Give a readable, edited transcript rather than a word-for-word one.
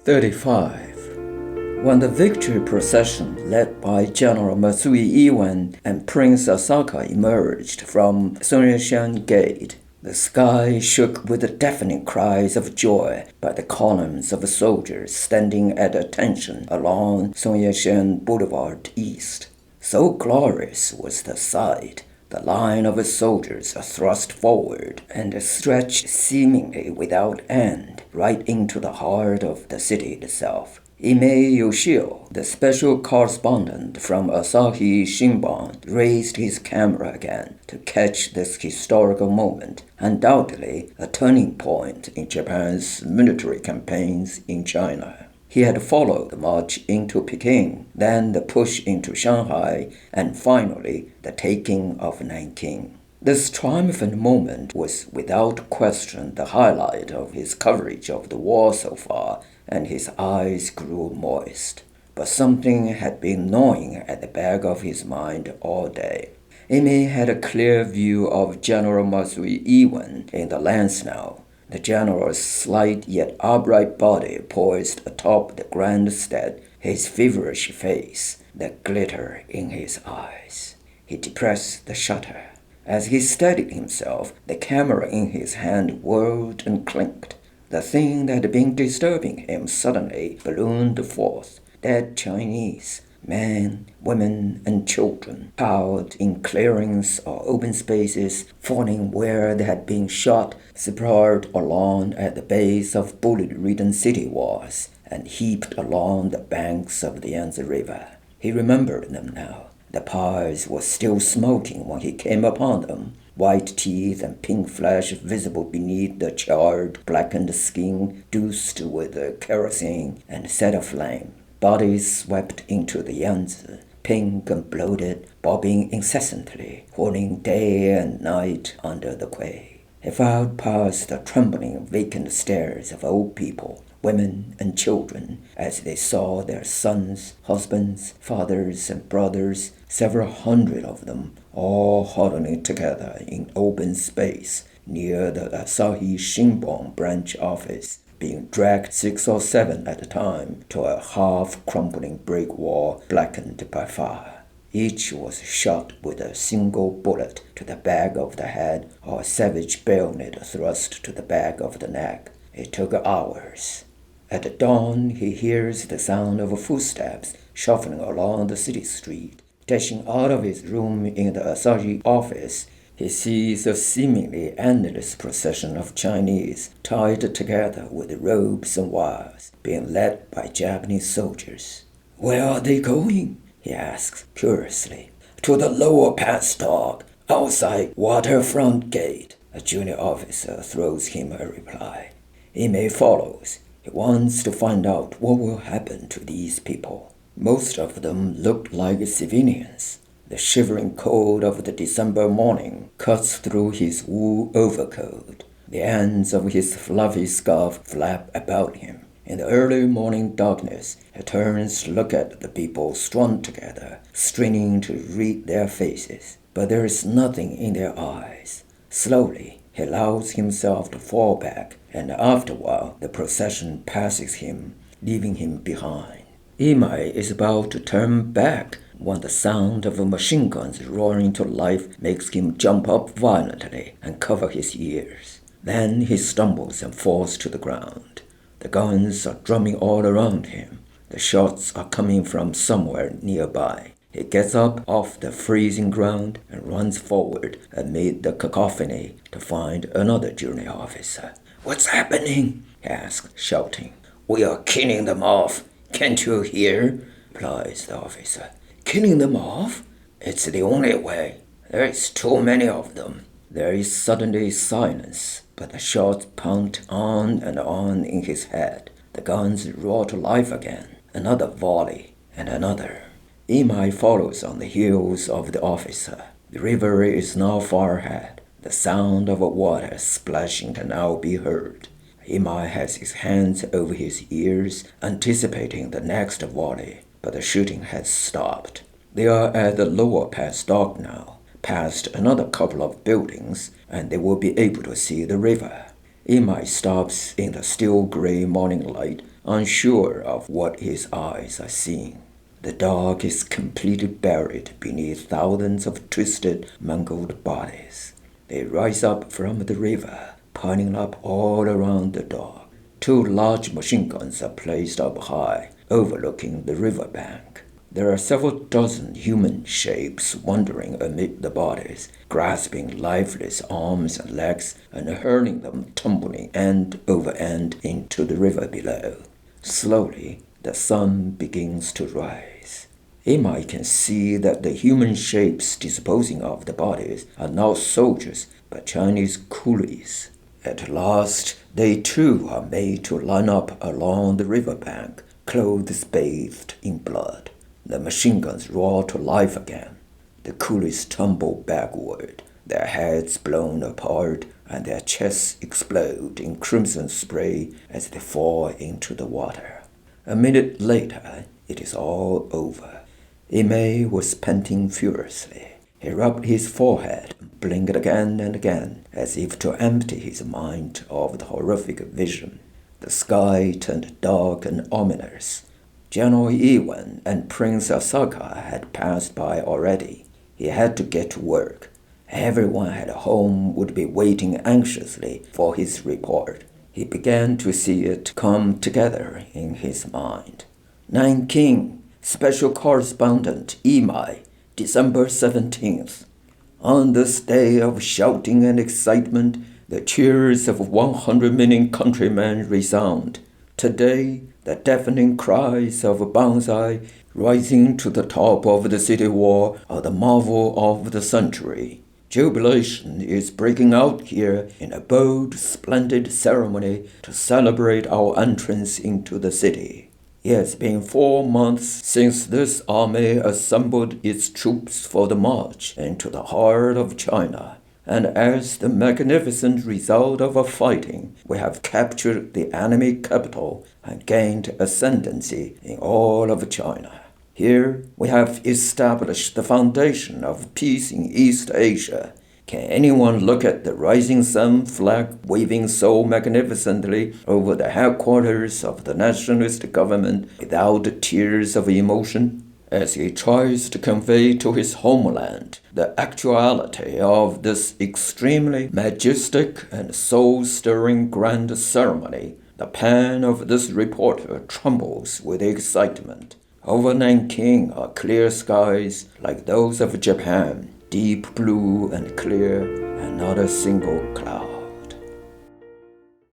35. When the victory procession led by General Masui Iwan and Prince Asaka emerged from Songyashan Gate, the sky shook with the deafening cries of joy by the columns of soldiers standing at attention along Songyashan Boulevard East. So glorious was the sight, the line of soldiers thrust forward and stretched seemingly without end right into the heart of the city itself. Ymai Yoshio, the special correspondent from Asahi Shimbun, raised his camera again to catch this historical moment, undoubtedly a turning point in Japan's military campaigns in China. He had followed the march into Peking, then the push into Shanghai, and finally the taking of Nanking. This triumphant moment was without question the highlight of his coverage of the war so far, and his eyes grew moist. But something had been gnawing at the back of his mind all day. Ymai had a clear view of General Masui Iwan in the lens now, the general's slight yet upright body poised atop the grandstand, his feverish face, the glitter in his eyes. He depressed the shutter. As he steadied himself, the camera in his hand whirled and clinked. The thing that had been disturbing him suddenly ballooned forth. Dead Chinese, men, women, and children, piled in clearings or open spaces, falling where they had been shot, sprawled along at the base of bullet-ridden city walls, and heaped along the banks of the Yangtze River. He remembered them now. The piles were still smoking when he came upon them, white teeth and pink flesh visible beneath the charred, blackened skin doused with kerosene and set aflame. Bodies swept into the Yangtze, pink and bloated, bobbing incessantly, whirling day and night under the quay. He filed past the trembling, vacant stares of old people, women and children, as they saw their sons, husbands, fathers, and brothers, several hundred of them, all huddling together in open space near the Asahi Shimbun branch office, being dragged 6 or 7 at a time to a half-crumbling brick wall blackened by fire. Each was shot with a single bullet to the back of the head or a savage bayonet thrust to the back of the neck. It took hours. At dawn, he hears the sound of footsteps shuffling along the city street. Dashing out of his room in the Asahi office, he sees a seemingly endless procession of Chinese tied together with ropes and wires, being led by Japanese soldiers. "Where are they going?" he asks curiously. "To the lower pass dock, outside Waterfront Gate," a junior officer throws him a reply. Ymai follows. He wants to find out what will happen to these people. Most of them looked like civilians. The shivering cold of the December morning cuts through his wool overcoat. The ends of his fluffy scarf flap about him. In the early morning darkness, he turns to look at the people strung together, straining to read their faces. But there is nothing in their eyes. Slowly, he allows himself to fall back, and after a while, the procession passes him, leaving him behind. Ymai is about to turn back when the sound of machine guns roaring to life makes him jump up violently and cover his ears. Then he stumbles and falls to the ground. The guns are drumming all around him. The shots are coming from somewhere nearby. He gets up off the freezing ground and runs forward amid the cacophony to find another junior officer. "What's happening?" he asks, shouting. "We are killing them off. Can't you hear?" replies the officer. "Killing them off? It's the only way. There is too many of them." There is suddenly silence, but the shots pound on and on in his head. The guns roar to life again. Another volley, and another. Ymai follows on the heels of the officer. The river is now far ahead. The sound of water splashing can now be heard. Ymai has his hands over his ears, anticipating the next volley, but the shooting has stopped. They are at the lower pass dock now, past another couple of buildings, and they will be able to see the river. Ymai stops in the still gray morning light, unsure of what his eyes are seeing. The dog is completely buried beneath thousands of twisted, mangled bodies. They rise up from the river, piling up all around the dog. 2 large machine guns are placed up high, overlooking the riverbank. There are several dozen human shapes wandering amid the bodies, grasping lifeless arms and legs and hurling them tumbling end over end into the river below. Slowly, the sun begins to rise. Ymai can see that the human shapes disposing of the bodies are not soldiers, but Chinese coolies. At last, they too are made to line up along the riverbank, clothes bathed in blood. The machine guns roar to life again. The coolies tumble backward, their heads blown apart, and their chests explode in crimson spray as they fall into the water. A minute later, it is all over. Ymai was panting furiously. He rubbed his forehead and blinked again and again, as if to empty his mind of the horrific vision. The sky turned dark and ominous. General Iwan and Prince Asaka had passed by already. He had to get to work. Everyone at home would be waiting anxiously for his report. He began to see it come together in his mind. Nanking, Special Correspondent Ymai, December 17th. On this day of shouting and excitement, the cheers of 100 million countrymen resound. Today, the deafening cries of Banzai rising to the top of the city wall are the marvel of the century. Jubilation is breaking out here in a bold, splendid ceremony to celebrate our entrance into the city. It has been 4 months since this army assembled its troops for the march into the heart of China. And as the magnificent result of our fighting, we have captured the enemy capital and gained ascendancy in all of China. Here we have established the foundation of peace in East Asia. Can anyone look at the rising sun flag waving so magnificently over the headquarters of the nationalist government without tears of emotion? As he tries to convey to his homeland the actuality of this extremely majestic and soul-stirring grand ceremony, the pen of this reporter trembles with excitement. Over Nanking are clear skies like those of Japan, deep blue and clear, and not a single cloud.